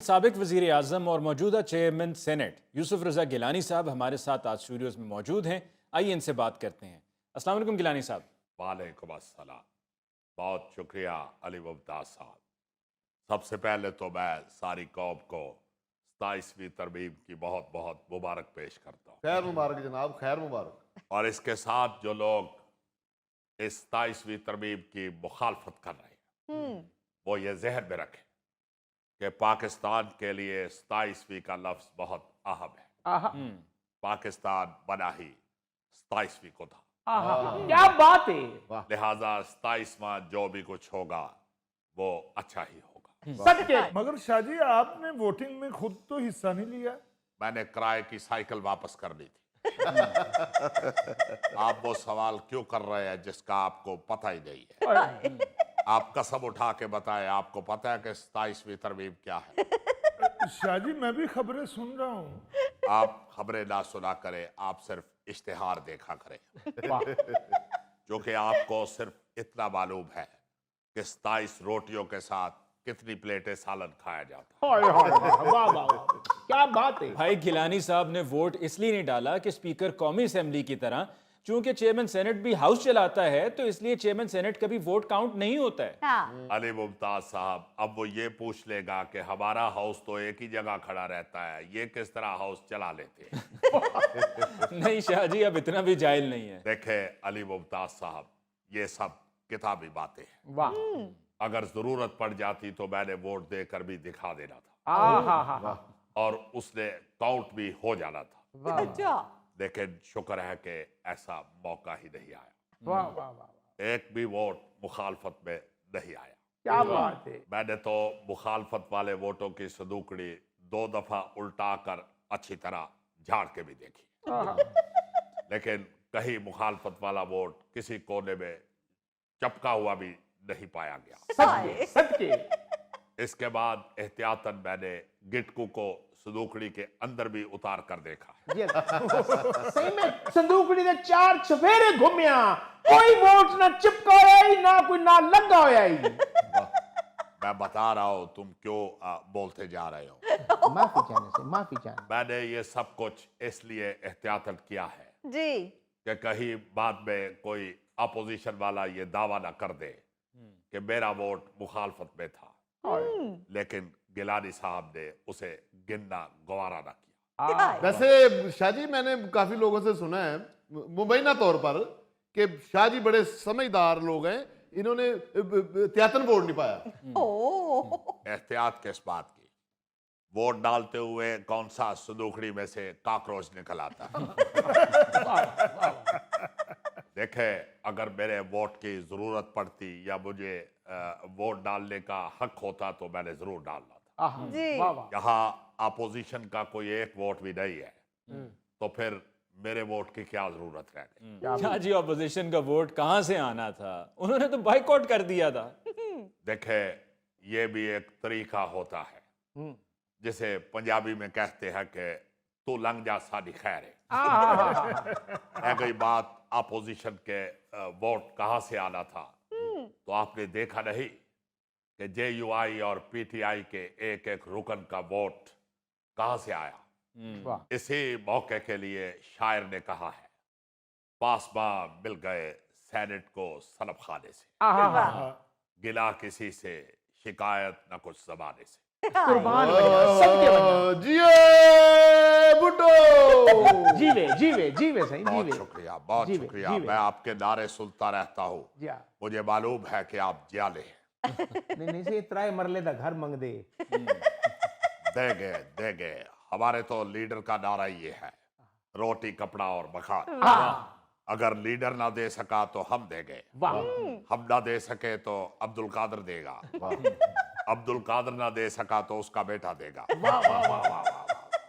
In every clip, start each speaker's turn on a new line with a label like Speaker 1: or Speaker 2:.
Speaker 1: سابق وزیر اعظم اور موجودہ چیئرمین سینٹ یوسف رضا گیلانی صاحب ہمارے ساتھ آج اسٹوڈیوز میں موجود ہیں. آئیے ان سے بات کرتے ہیں. السلام علیکم گیلانی صاحب.
Speaker 2: وعلیکم السلام. بہت شکریہ علی ممتاز صاحب. سب سے پہلے تو میں ساری قوم کو 27ویں ترمیم کی بہت بہت مبارک پیش کرتا ہوں.
Speaker 3: خیر مبارک جناب، خیر مبارک.
Speaker 2: اور اس کے ساتھ جو لوگ اس 27ویں ترمیم کی مخالفت کر رہے ہیں وہ یہ ذہن میں رکھیں کہ پاکستان کے لیے 27ویں کا لفظ بہت اہم ہے. پاکستان بنا ہی 27ویں کو تھا،
Speaker 4: کیا بات ہے.
Speaker 2: لہٰذا 27واں جو بھی کچھ ہوگا وہ اچھا ہی ہوگا.
Speaker 4: سچ کے
Speaker 3: مگر شاہ جی آپ نے ووٹنگ میں خود تو حصہ نہیں لیا.
Speaker 2: میں نے کرائے کی سائیکل واپس کر دی تھی. آپ وہ سوال کیوں کر رہے ہیں جس کا آپ کو پتہ ہی نہیں ہے؟ آپ قسم اٹھا کے بتائیں، آپ کو پتہ ہے کہ 27ویں ترمیم کیا ہے؟
Speaker 3: شاہ جی میں بھی خبریں سن رہا ہوں.
Speaker 2: آپ خبریں نہ سنا کریں، آپ صرف اشتہار دیکھا کریں. جو کہ آپ کو صرف اتنا معلوم ہے کہ 27 روٹیوں کے ساتھ کتنی پلیٹیں سالن کھایا جاتا ہے.
Speaker 4: واہ واہ کیا بات ہے.
Speaker 1: بھائی گیلانی صاحب نے ووٹ اس لیے نہیں ڈالا کہ اسپیکر قومی اسمبلی کی طرح، چونکہ چیئرمین سینٹ بھی ہاؤس چلاتا ہے تو اس لیے چیئرمین سینٹ کا بھی ووٹ کاؤنٹ نہیں ہوتا ہے.
Speaker 2: علی ممتاز صاحب اب وہ یہ پوچھ لے گا کہ ہمارا ہاؤس تو ایک ہی جگہ کھڑا رہتا ہے، یہ کس طرح ہاؤس چلا لیتے ہیں؟
Speaker 1: نہیں شاہ جی اب اتنا بھی جاہل نہیں ہے.
Speaker 2: دیکھیں علی ممتاز صاحب، یہ سب کتابی باتیں ہیں.
Speaker 4: واہ
Speaker 2: اگر ضرورت پڑ جاتی تو میں نے ووٹ دے کر بھی دکھا دینا تھا اور اس نے کاؤنٹ بھی ہو جانا تھا. لیکن شکر ہے کہ ایسا موقع ہی نہیں آیا.
Speaker 4: واہ واہ واہ
Speaker 2: ایک بھی ووٹ مخالفت میں نہیں آیا.
Speaker 4: کیا بات ہے.
Speaker 2: میں نے تو مخالفت والے ووٹوں کی صندوقڑی 2 دفعہ الٹا کر اچھی طرح جھاڑ کے بھی دیکھی، لیکن کہیں مخالفت والا ووٹ کسی کونے میں چپکا ہوا بھی نہیں پایا گیا.
Speaker 4: سچ کے
Speaker 2: اس کے بعد احتیاطاً میں نے گٹکو کو صندوقڑی کے اندر بھی اتار کر دیکھا.
Speaker 4: صحیح میں صندوقڑی دے 4 چفیرے گھومیا، کوئی ووٹ نہ چپکا ہویا ہی نہ کوئی نہ لگا ہویا ہی.
Speaker 2: میں بتا رہا ہوں تم کیوں بولتے جا رہے ہو.
Speaker 4: معافی چاہنے سے معافی چاہنے.
Speaker 2: میں نے یہ سب کچھ اس لیے احتیاطاً کیا ہے
Speaker 5: جی
Speaker 2: کہ کہیں بعد میں کوئی اپوزیشن والا یہ دعویٰ نہ کر دے کہ میرا ووٹ مخالفت میں تھا، لیکن گیلانی صاحب نے اسے گننا گوارا نہ کیا.
Speaker 3: ویسے شاہ جی میں نے کافی لوگوں سے سنا ہے مبینہ طور پر کہ شاہ جی بڑے سمجھدار لوگ ہیں، انہوں نے احتیاطاً ووٹ نہیں پایا.
Speaker 2: احتیاط کس بات کی؟ ووٹ ڈالتے ہوئے کون سا صندوقڑی میں سے کاکروچ نکل آتا ہے؟ دیکھیں اگر میرے ووٹ کی ضرورت پڑتی یا مجھے ووٹ ڈالنے کا حق ہوتا تو میں نے ضرور ڈالنا تھا.
Speaker 5: جی
Speaker 2: یہاں اپوزیشن کا کوئی ایک ووٹ بھی نہیں ہے تو پھر میرے ووٹ کی کیا ضرورت رہ گئی؟
Speaker 1: شاہ جی اپوزیشن کا ووٹ کہاں سے آنا تھا؟ انہوں نے تو بائیک آؤٹ کر دیا تھا.
Speaker 2: دیکھیں یہ بھی ایک طریقہ ہوتا ہے جسے پنجابی میں کہتے ہیں کہ تو لنگ جا ساری خیر ہے. ہے گئی بات اپوزیشن کے ووٹ کہاں سے آنا تھا تو آپ نے دیکھا نہیں کہ جے یو آئی اور پی ٹی آئی کے ایک ایک رکن کا ووٹ کہاں سے آیا. اسی موقع کے لیے شاعر نے کہا ہے پاسباں مل گئے سینٹ کو سلب خانے سے، گلا کسی سے شکایت نہ کچھ زمانے سے.
Speaker 4: قربان سب کے بندہ.
Speaker 3: جیے بھٹو.
Speaker 4: جیوے صحیح
Speaker 2: بہت
Speaker 4: جیوے.
Speaker 2: شکریہ بہت
Speaker 4: جی بھائی،
Speaker 2: شکریہ.
Speaker 4: جی بھائی.
Speaker 2: میں آپ کے نعرے سنتا رہتا ہوں،
Speaker 4: جی
Speaker 2: مجھے معلوم ہے کہ آپ جیالے ہیں.
Speaker 4: نہیں سے اترائے مرلے دا گھر منگ دے.
Speaker 2: دے گئے. ہمارے تو لیڈر کا نعرہ یہ ہے روٹی کپڑا اور مکان. اگر لیڈر نہ دے سکا تو ہم دے گئے، ہم نہ دے سکے تو عبد القادر دے گا، عبد القادر نہ دے سکا تو اس کا بیٹا دے گا.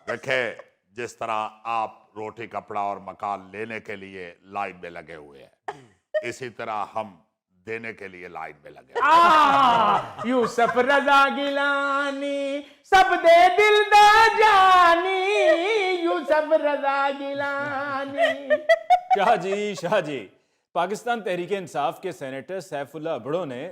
Speaker 2: دیکھیں جس طرح آپ روٹی کپڑا اور مکان لینے کے لیے لائن میں لگے ہوئے ہیں، اسی طرح ہم دینے کے لیے لائن میں لگے.
Speaker 4: یوسف رضا گیلانی سب دے دل دا جانی، یوسف رضا گیلانی.
Speaker 1: شاہ جی پاکستان تحریک انصاف کے سینیٹر سیف اللہ ابڑو نے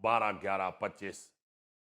Speaker 2: 12/11/25